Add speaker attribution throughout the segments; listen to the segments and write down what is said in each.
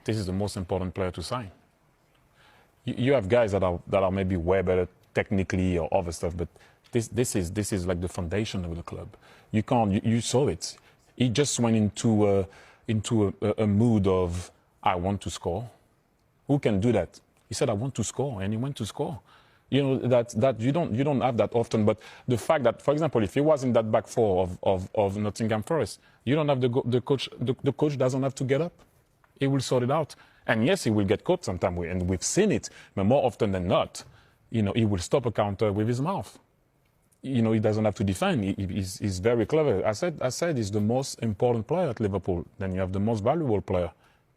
Speaker 1: this is the most important player to sign. You have guys that are maybe way better technically or other stuff, but this is like the foundation of the club. You can't. You saw it. He just went into a mood of I want to score. Who can do that? He said I want to score, and he went to score. You know that you don't have that often. But the fact that, for example, if he was in that back four of Nottingham Forest, you don't have the coach. The coach doesn't have to get up. He will sort it out. And yes, he will get caught sometime, and we've seen it. But more often than not, he will stop a counter with his mouth. He doesn't have to defend. He's very clever. I said he's the most important player at Liverpool. Then you have the most valuable player,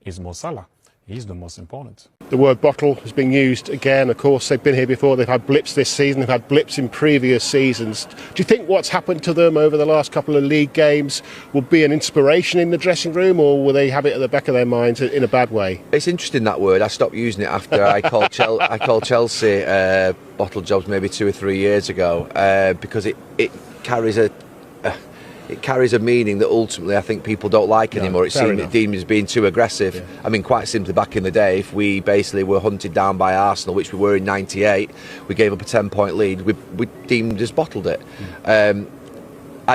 Speaker 1: is Mo Salah. He's the most important.
Speaker 2: The word bottle has been used again. Of course, they've been here before. They've had blips this season. They've had blips in previous seasons. Do you think what's happened to them over the last couple of league games will be an inspiration in the dressing room, or will they have it at the back of their minds in a bad way?
Speaker 3: It's interesting, that word. I stopped using it after I called Chelsea bottle jobs maybe 2 or 3 years ago because it carries a meaning that ultimately I think people don't like anymore. It's deemed as being too aggressive. Yeah. I mean, quite simply, back in the day, if we basically were hunted down by Arsenal, which we were in '98, we gave up a 10-point lead, we deemed as bottled it. I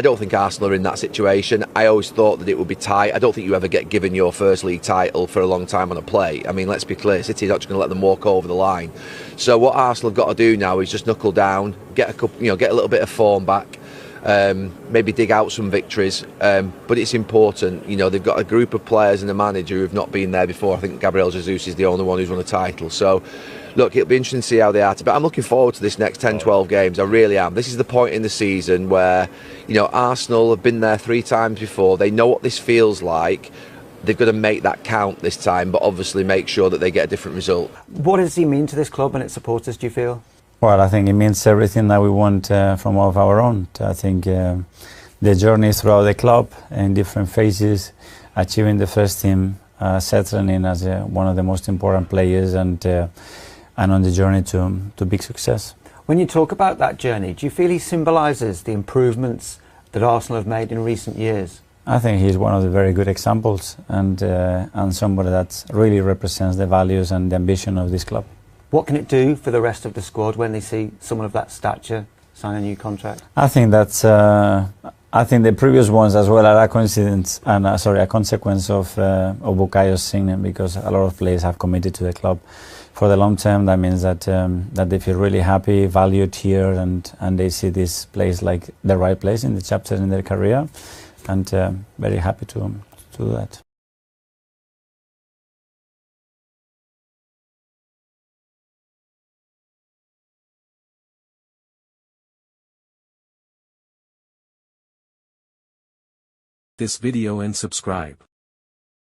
Speaker 3: don't think Arsenal are in that situation. I always thought that it would be tight. I don't think you ever get given your first league title for a long time on a plate. I mean, let's be clear, City are not just going to let them walk over the line. So what Arsenal have got to do now is just knuckle down, get a little bit of form back. Maybe dig out some victories, but it's important. They've got a group of players and a manager who have not been there before. I think Gabriel Jesus is the only one who's won a title. So, look, it'll be interesting to see how they are. But I'm looking forward to this next 10, 12 games. I really am. This is the point in the season where, Arsenal have been there 3 times before. They know what this feels like. They've got to make that count this time, but obviously make sure that they get a different result.
Speaker 4: What does he mean to this club and its supporters, do you feel?
Speaker 5: Well, I think it means everything that we want from all of our own. I think the journey throughout the club in different phases, achieving the first team, settling in as one of the most important players, and on the journey to big success.
Speaker 4: When you talk about that journey, do you feel he symbolises the improvements that Arsenal have made in recent years?
Speaker 5: I think he's one of the very good examples, and somebody that really represents the values and the ambition of this club.
Speaker 4: What can it do for the rest of the squad when they see someone of that stature sign a new contract?
Speaker 5: I think that's. I think the previous ones as well are a coincidence and a consequence of Bukayo's signing, because a lot of players have committed to the club for the long term. That means that they feel really happy, valued here, and they see this place like the right place in the chapter in their career, and very happy to do that.
Speaker 6: This video and subscribe.